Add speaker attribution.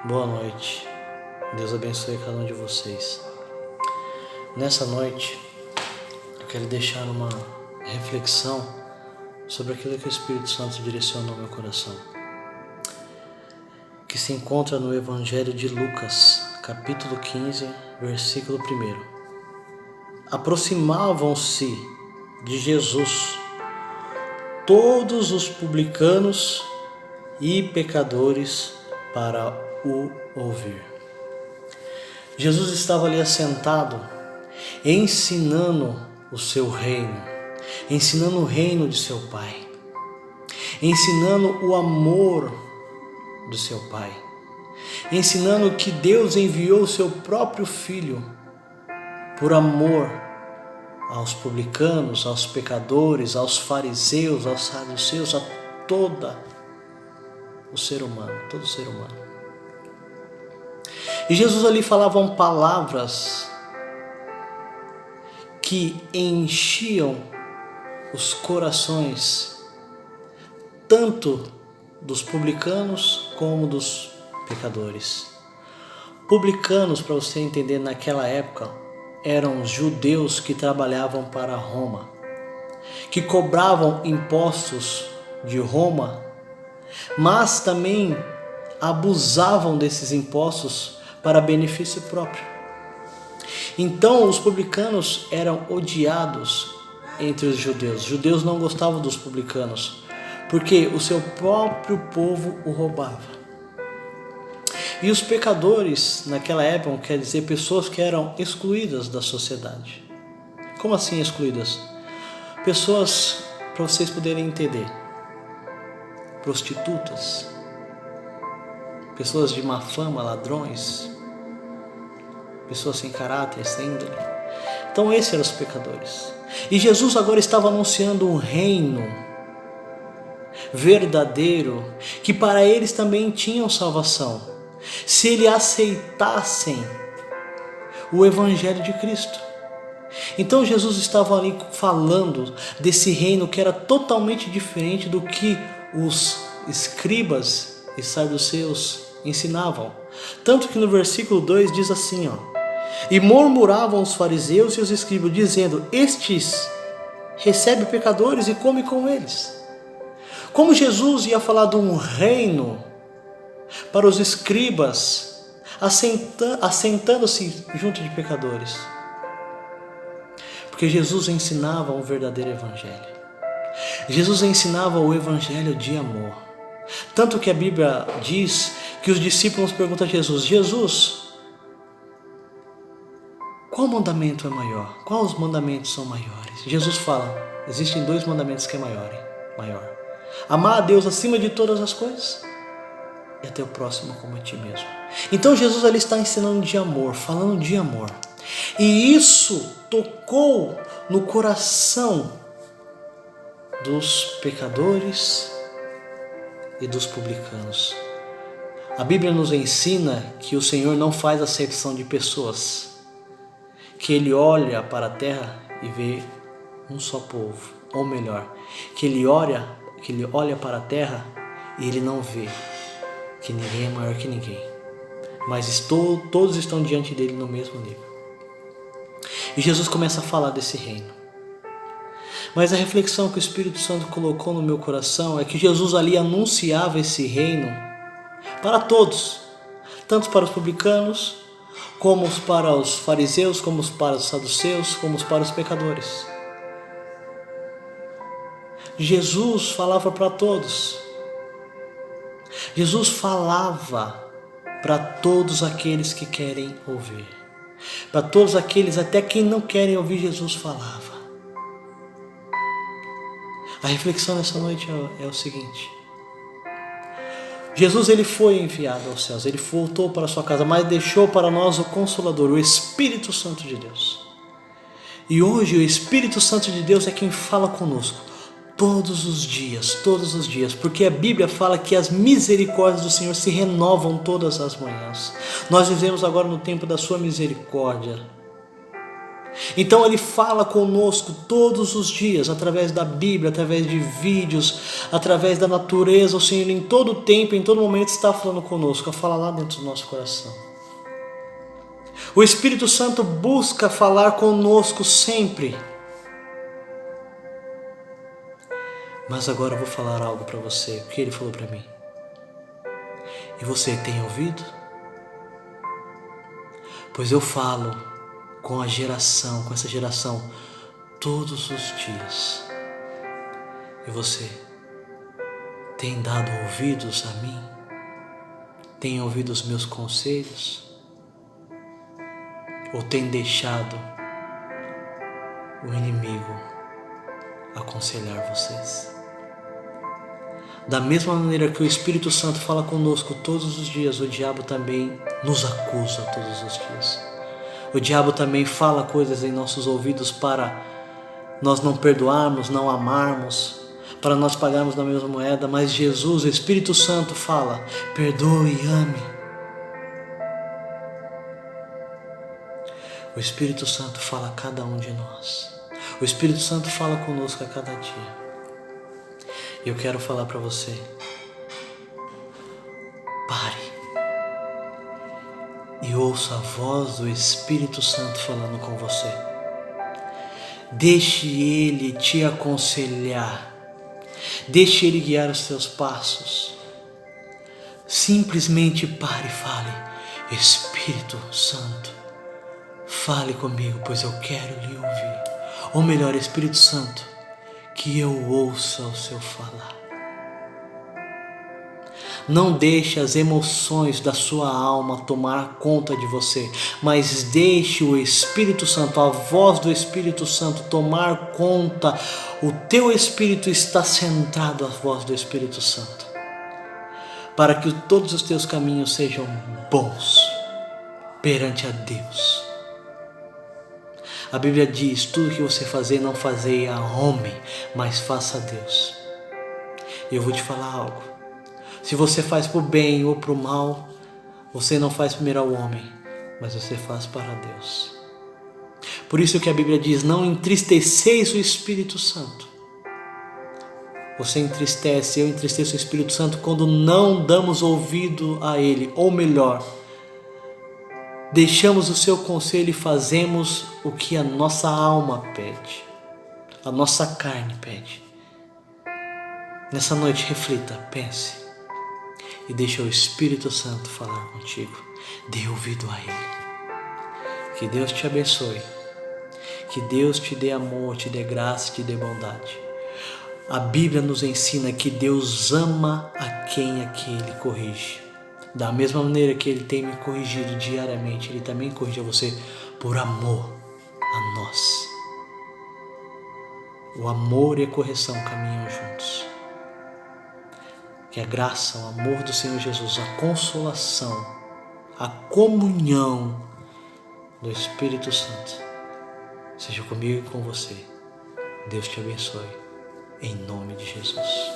Speaker 1: Boa noite, Deus abençoe cada um de vocês. Nessa noite, eu quero deixar uma reflexão sobre aquilo que o Espírito Santo direcionou ao meu coração, que se encontra no Evangelho de Lucas, capítulo 15, versículo 1. Aproximavam-se de Jesus todos os publicanos e pecadores para o ouvir. Jesus estava ali assentado, ensinando o seu reino, ensinando o reino de seu Pai, ensinando o amor do seu Pai, ensinando que Deus enviou o seu próprio Filho por amor aos publicanos, aos pecadores, aos fariseus, aos saduceus, a todo o ser humano. E Jesus ali falava palavras que enchiam os corações tanto dos publicanos como dos pecadores. Publicanos, para você entender, naquela época eram judeus que trabalhavam para Roma, que cobravam impostos de Roma, mas também abusavam desses impostos para benefício próprio. Então os publicanos eram odiados entre os judeus. Os judeus não gostavam dos publicanos, porque o seu próprio povo o roubava. E os pecadores naquela época, quer dizer, pessoas que eram excluídas da sociedade. Como assim excluídas? Pessoas, para vocês poderem entender, prostitutas, pessoas de má fama, ladrões, pessoas sem caráter, sem índole. Então esses eram os pecadores. E Jesus agora estava anunciando um reino verdadeiro, que para eles também tinham salvação, se eles aceitassem o Evangelho de Cristo. Então Jesus estava ali falando desse reino que era totalmente diferente do que os escribas e saduceus ensinavam. Tanto que no versículo 2 diz assim, e murmuravam os fariseus e os escribas, dizendo, estes recebem pecadores e come com eles. Como Jesus ia falar de um reino para os escribas, assentando-se junto de pecadores. Porque Jesus ensinava o verdadeiro evangelho. Jesus ensinava o evangelho de amor. Tanto que a Bíblia diz que os discípulos perguntam a Jesus, Jesus, qual mandamento é maior? Quais os mandamentos são maiores? Jesus fala, existem 2 mandamentos que é maior. Amar a Deus acima de todas as coisas e até o próximo como a ti mesmo. Então Jesus ali está ensinando de amor, falando de amor. E isso tocou no coração dos pecadores e dos publicanos. A Bíblia nos ensina que o Senhor não faz acepção de pessoas, que Ele olha para a terra e vê um só povo, ou melhor, que Ele olha para a terra e Ele não vê que ninguém é maior que ninguém, mas todos estão diante dele no mesmo nível. E Jesus começa a falar desse reino. Mas a reflexão que o Espírito Santo colocou no meu coração é que Jesus ali anunciava esse reino para todos, tanto para os publicanos, como para os fariseus, como para os saduceus, como para os pecadores. Jesus falava para todos. Jesus falava para todos aqueles que querem ouvir. Para todos aqueles, até quem não querem ouvir, Jesus falava. A reflexão nessa noite é o seguinte. Jesus ele foi enviado aos céus, ele voltou para a sua casa, mas deixou para nós o Consolador, o Espírito Santo de Deus. E hoje o Espírito Santo de Deus é quem fala conosco. Todos os dias, porque a Bíblia fala que as misericórdias do Senhor se renovam todas as manhãs. Nós vivemos agora no tempo da sua misericórdia. Então Ele fala conosco todos os dias, através da Bíblia, através de vídeos, através da natureza. O Senhor em todo tempo, em todo momento está falando conosco, fala lá dentro do nosso coração. O Espírito Santo busca falar conosco sempre. Mas agora eu vou falar algo para você, o que Ele falou para mim. E você tem ouvido? Pois eu falo com essa geração, todos os dias. E você tem dado ouvidos a mim? Tem ouvido os meus conselhos? Ou tem deixado o inimigo aconselhar vocês? Da mesma maneira que o Espírito Santo fala conosco todos os dias, o diabo também nos acusa todos os dias. O diabo também fala coisas em nossos ouvidos para nós não perdoarmos, não amarmos, para nós pagarmos na mesma moeda. Mas Jesus, o Espírito Santo fala: perdoe e ame. O Espírito Santo fala a cada um de nós. O Espírito Santo fala conosco a cada dia. E eu quero falar para você: pare e ouça a voz do Espírito Santo falando com você. Deixe Ele te aconselhar. Deixe Ele guiar os seus passos. Simplesmente pare e fale: Espírito Santo, fale comigo, pois eu quero lhe ouvir. Ou melhor, Espírito Santo, que eu ouça o seu falar. Não deixe as emoções da sua alma tomar conta de você, mas deixe o Espírito Santo, a voz do Espírito Santo tomar conta. O teu espírito está centrado à voz do Espírito Santo, para que todos os teus caminhos sejam bons perante a Deus. A Bíblia diz: tudo que você fazer, não fazei a homem, mas faça a Deus. E eu vou te falar algo: se você faz para o bem ou para o mal, você não faz primeiro ao homem, mas você faz para Deus. Por isso que a Bíblia diz: não entristeceis o Espírito Santo. Você entristece, eu entristeço o Espírito Santo quando não damos ouvido a Ele, ou melhor, deixamos o seu conselho e fazemos o que a nossa alma pede, a nossa carne pede. Nessa noite reflita, pense e deixe o Espírito Santo falar contigo. Dê ouvido a Ele. Que Deus te abençoe. Que Deus te dê amor, te dê graça, te dê bondade. A Bíblia nos ensina que Deus ama a quem Ele corrige. Da mesma maneira que Ele tem me corrigido diariamente, Ele também corrige você por amor a nós. O amor e a correção caminham juntos. Que a graça, o amor do Senhor Jesus, a consolação, a comunhão do Espírito Santo seja comigo e com você. Deus te abençoe, em nome de Jesus.